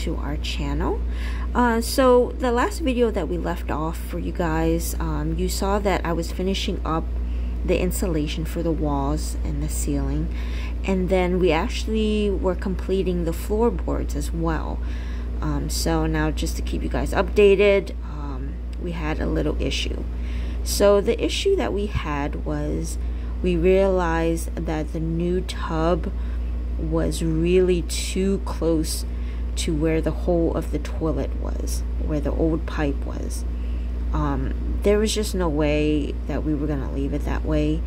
to our channel. So the last video that we left off for you guys, you saw that I was finishing up the insulation for the walls and the ceiling, and then we actually were completing the floorboards as well. So now, just to keep you guys updated, we had a little issue. So the issue that we had was we realized that the new tub was really too close to where the hole of the toilet was, where the old pipe was. There was just no way that we were gonna leave it that way.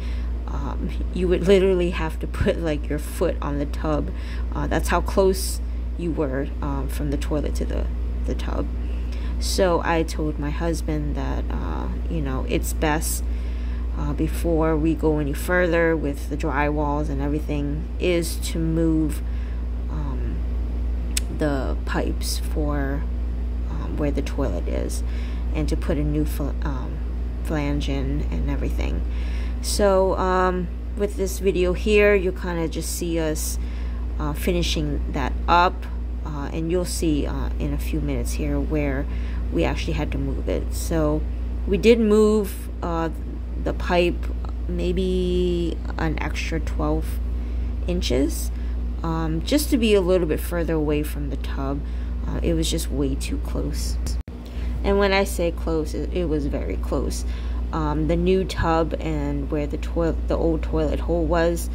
You would literally have to put like your foot on the tub. That's how close you were from the toilet to the tub. So I told my husband that you know, it's best before we go any further with the drywalls and everything is to move the pipes for where the toilet is, and to put a new flange in and everything. So with this video here, you kind of just see us finishing that up, and you'll see in a few minutes here where we actually had to move it. So we did move the pipe maybe an extra 12 inches just to be a little bit further away from the tub. It was just way too close. And when I say close, it was very close. The new tub and where the old toilet hole was,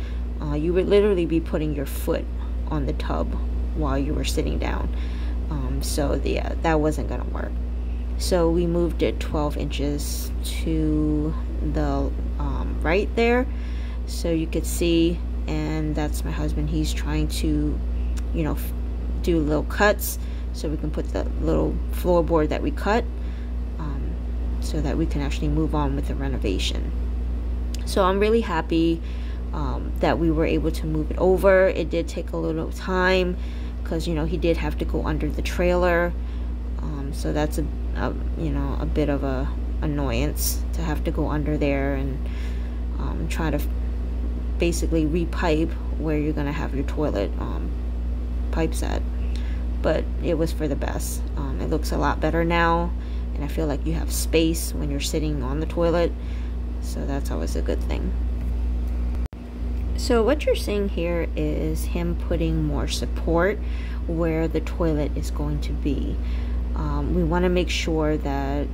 you would literally be putting your foot on the tub while you were sitting down. So yeah, that wasn't gonna work. So we moved it 12 inches to the right there, so you could see. And that's my husband. He's trying to, you know, do little cuts so we can put the little floorboard that we cut, so that we can actually move on with the renovation. So I'm really happy that we were able to move it over. It did take a little time because, you know, he did have to go under the trailer, so that's a you know, a bit of a annoyance to have to go under there and try to basically repipe where you're gonna have your toilet pipes at. But it was for the best. It looks a lot better now, and I feel like you have space when you're sitting on the toilet, so that's always a good thing. So what you're seeing here is him putting more support where the toilet is going to be. We want to make sure that,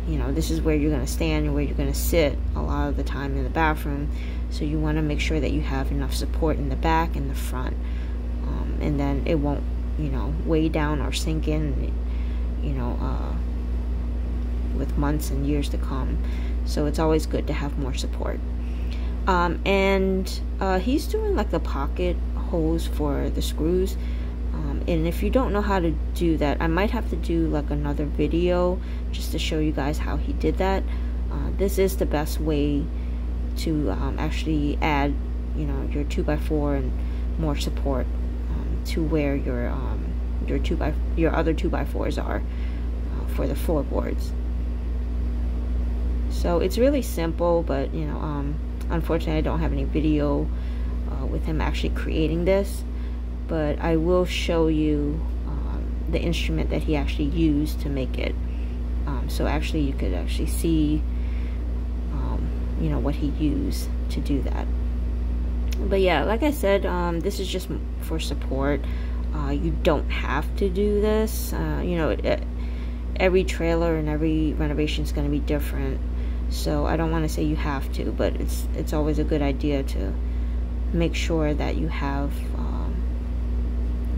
you know, this is where you're going to stand and where you're going to sit a lot of the time in the bathroom. So you want to make sure that you have enough support in the back and the front, and then it won't, you know, weigh down or sink in, you know, with months and years to come. So it's always good to have more support. And he's doing like the pocket holes for the screws. And if you don't know how to do that, I might have to do like another video just to show you guys how he did that. This is the best way to actually add, you know, your 2x4 and more support to where your other 2x4s are for the floorboards. So it's really simple, but you know, unfortunately I don't have any video with him actually creating this, but I will show you the instrument that he actually used to make it. So actually you could actually see you know, what he used to do that. But yeah, like I said, this is just for support. You don't have to do this. You know, every trailer and every renovation is going to be different, so I don't want to say you have to, but it's always a good idea to make sure that you have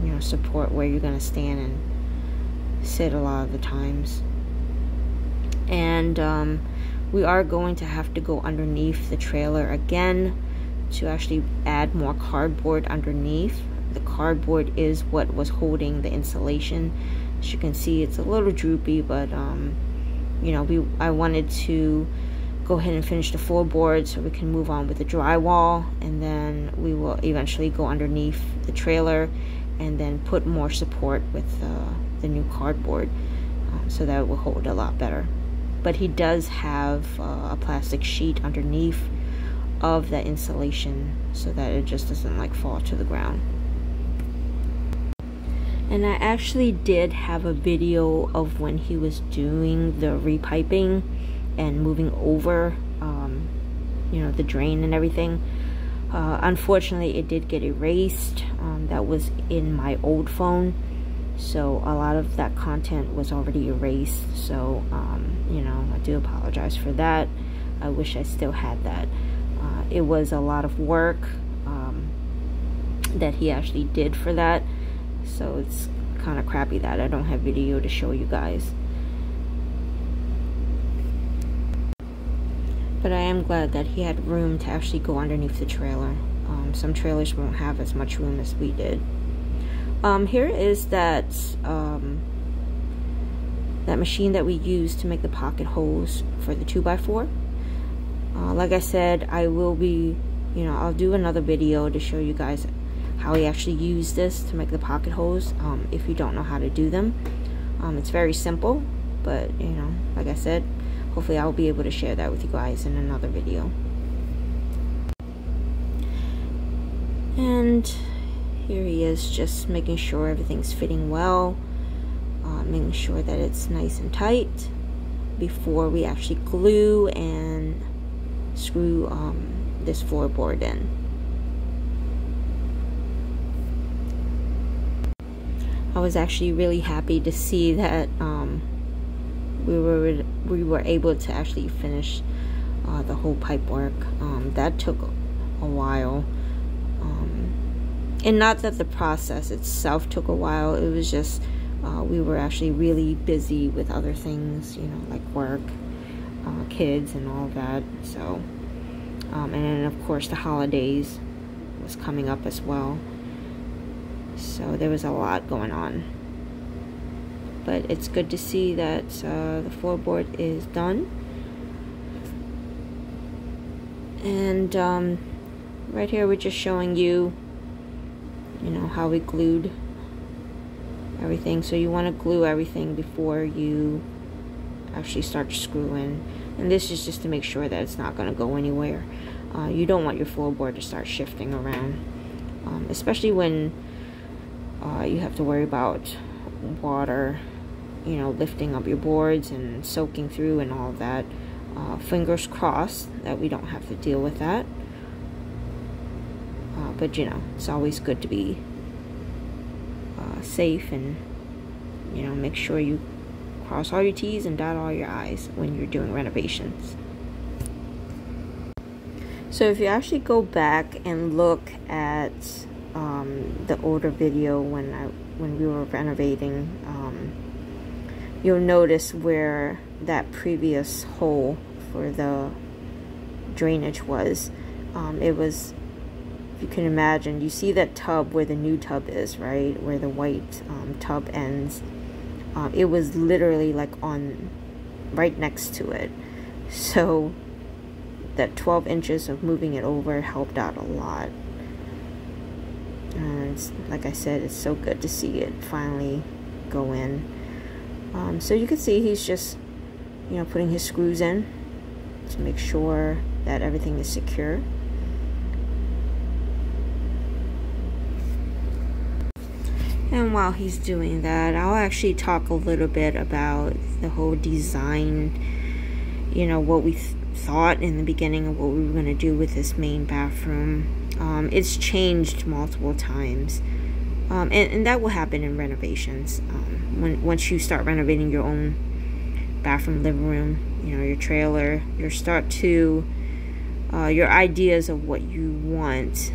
you know, support where you're going to stand and sit a lot of the times. And we are going to have to go underneath the trailer again to actually add more cardboard underneath. The cardboard is what was holding the insulation. As you can see, it's a little droopy, but you know, I wanted to go ahead and finish the floorboard so we can move on with the drywall, and then we will eventually go underneath the trailer and then put more support with the new cardboard, so that it will hold a lot better. But he does have a plastic sheet underneath of the insulation so that it just doesn't like fall to the ground. And I actually did have a video of when he was doing the repiping and moving over, you know, the drain and everything. Unfortunately, it did get erased. That was in my old phone, so a lot of that content was already erased. So, you know, I do apologize for that. I wish I still had that. It was a lot of work that he actually did for that. So it's kind of crappy that I don't have video to show you guys. But I am glad that he had room to actually go underneath the trailer. Some trailers won't have as much room as we did. Here is that machine that we used to make the pocket holes for the 2x4. Like I said, I will be, you know, I'll do another video to show you guys how we actually use this to make the pocket holes, if you don't know how to do them. It's very simple, but, you know, like I said, hopefully I'll be able to share that with you guys in another video. And here he is, just making sure everything's fitting well, making sure that it's nice and tight before we actually glue and screw this floorboard in. I was actually really happy to see that we were able to actually finish the whole pipe work. That took a while, and not that the process itself took a while. It was just we were actually really busy with other things, you know, like work, kids, and all that. So, and then of course the holidays was coming up as well. So there was a lot going on, but it's good to see that the floorboard is done. And right here we're just showing you, you know, how we glued everything. So you want to glue everything before you actually start screwing, and this is just to make sure that it's not going to go anywhere. You don't want your floorboard to start shifting around, especially when you have to worry about water, you know, lifting up your boards and soaking through and all of that. Fingers crossed that we don't have to deal with that. But you know, it's always good to be safe, and you know, make sure you cross all your T's and dot all your I's when you're doing renovations. So if you actually go back and look at the older video when we were renovating, you'll notice where that previous hole for the drainage was. It was, if you can imagine, you see that tub where the new tub is, right, where the white tub ends. It was literally like on right next to it. So that 12 inches of moving it over helped out a lot. And it's, like I said, it's so good to see it finally go in. So you can see he's just, you know, putting his screws in to make sure that everything is secure. And while he's doing that, I'll actually talk a little bit about the whole design, you know, what we thought in the beginning of what we were going to do with this main bathroom. It's changed multiple times, and that will happen in renovations. Once you start renovating your own bathroom, living room, you know, your trailer, your ideas of what you want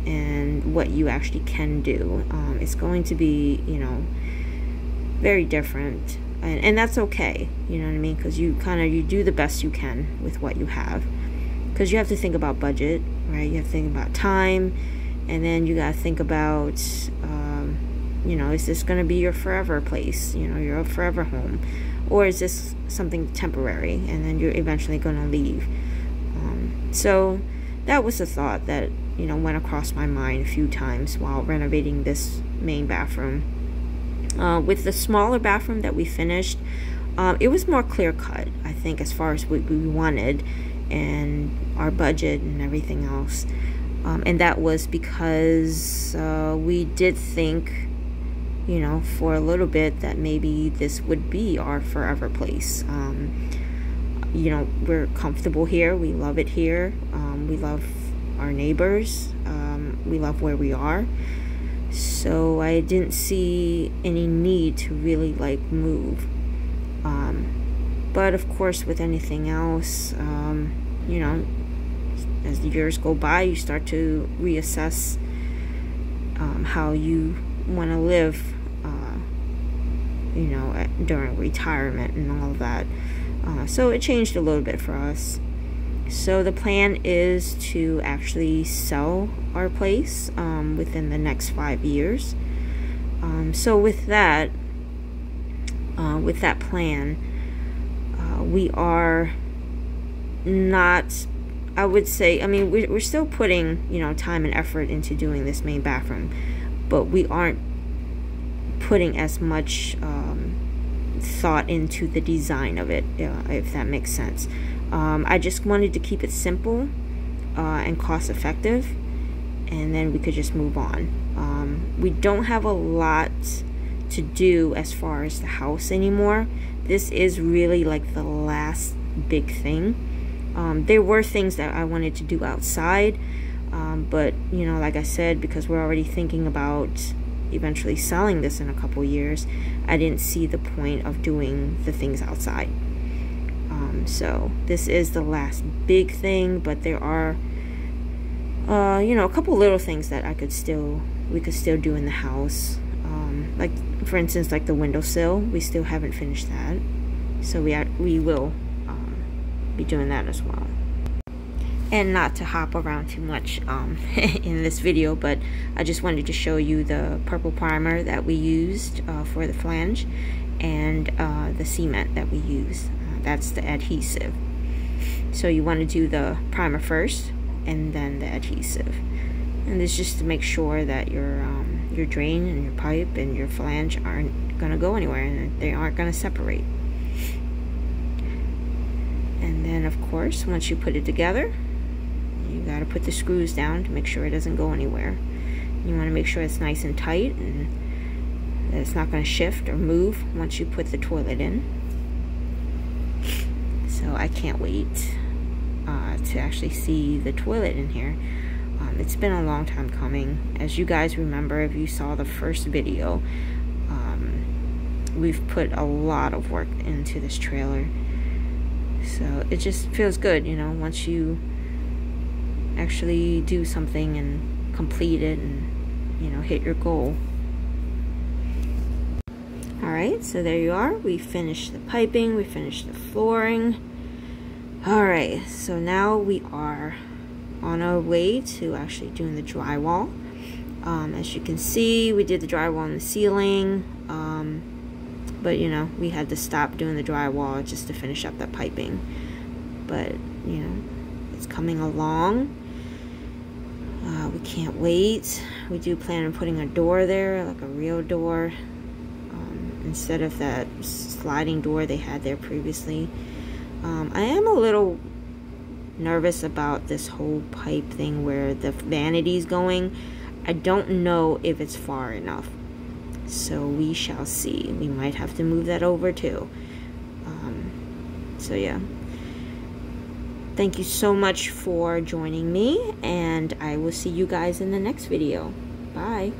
and what you actually can do, it's going to be, you know, very different, and that's okay, you know what I mean, because you do the best you can with what you have, because you have to think about budget, right? You have to think about time, and then you got to think about, you know, is this going to be your forever place, you know, your forever home, or is this something temporary and then you're eventually going to leave? So that was a thought that, you know, went across my mind a few times while renovating this main bathroom. With the smaller bathroom that we finished, it was more clear-cut, I think, as far as what we wanted and our budget and everything else. And that was because we did think you know, for a little bit, that maybe this would be our forever place. You know, we're comfortable here. We love it here. We love our neighbors. We love where we are. So I didn't see any need to really like move. But of course, with anything else, you know, as the years go by, you start to reassess how you want to live, you know, during retirement and all of that. So it changed a little bit for us. So the plan is to actually sell our place within the next 5 years. So with that plan, we are not, I would say, I mean, we're still putting, you know, time and effort into doing this main bathroom, but we aren't putting as much thought into the design of it, if that makes sense. I just wanted to keep it simple and cost effective, and then we could just move on. We don't have a lot to do as far as the house anymore. This is really like the last big thing. There were things that I wanted to do outside, but you know, like I said, because we're already thinking about eventually selling this in a couple years, I didn't see the point of doing the things outside. So this is the last big thing, but there are you know, a couple little things that we could still do in the house. Like for instance, like the windowsill, we still haven't finished that, so we will be doing that as well. And not to hop around too much in this video, but I just wanted to show you the purple primer that we used for the flange, and the cement that we used. That's the adhesive. So you want to do the primer first and then the adhesive, and this just to make sure that your drain and your pipe and your flange aren't gonna go anywhere, and they aren't gonna separate. And then of course, once you put it together, you got to put the screws down to make sure it doesn't go anywhere. You want to make sure it's nice and tight and that it's not going to shift or move once you put the toilet in. So I can't wait to actually see the toilet in here. It's been a long time coming. As you guys remember, if you saw the first video, we've put a lot of work into this trailer. So it just feels good, you know, once you actually do something and complete it and, you know, hit your goal. Alright, so there you are. We finished the piping, we finished the flooring. Alright, so now we are on our way to actually doing the drywall. As you can see, we did the drywall on the ceiling, but you know, we had to stop doing the drywall just to finish up that piping. But you know, it's coming along. We can't wait. We do plan on putting a door there, like a real door, instead of that sliding door they had there previously. I am a little nervous about this whole pipe thing where the vanity's going. I don't know if it's far enough, so we shall see. We might have to move that over too. So yeah, thank you so much for joining me, and I will see you guys in the next video. Bye.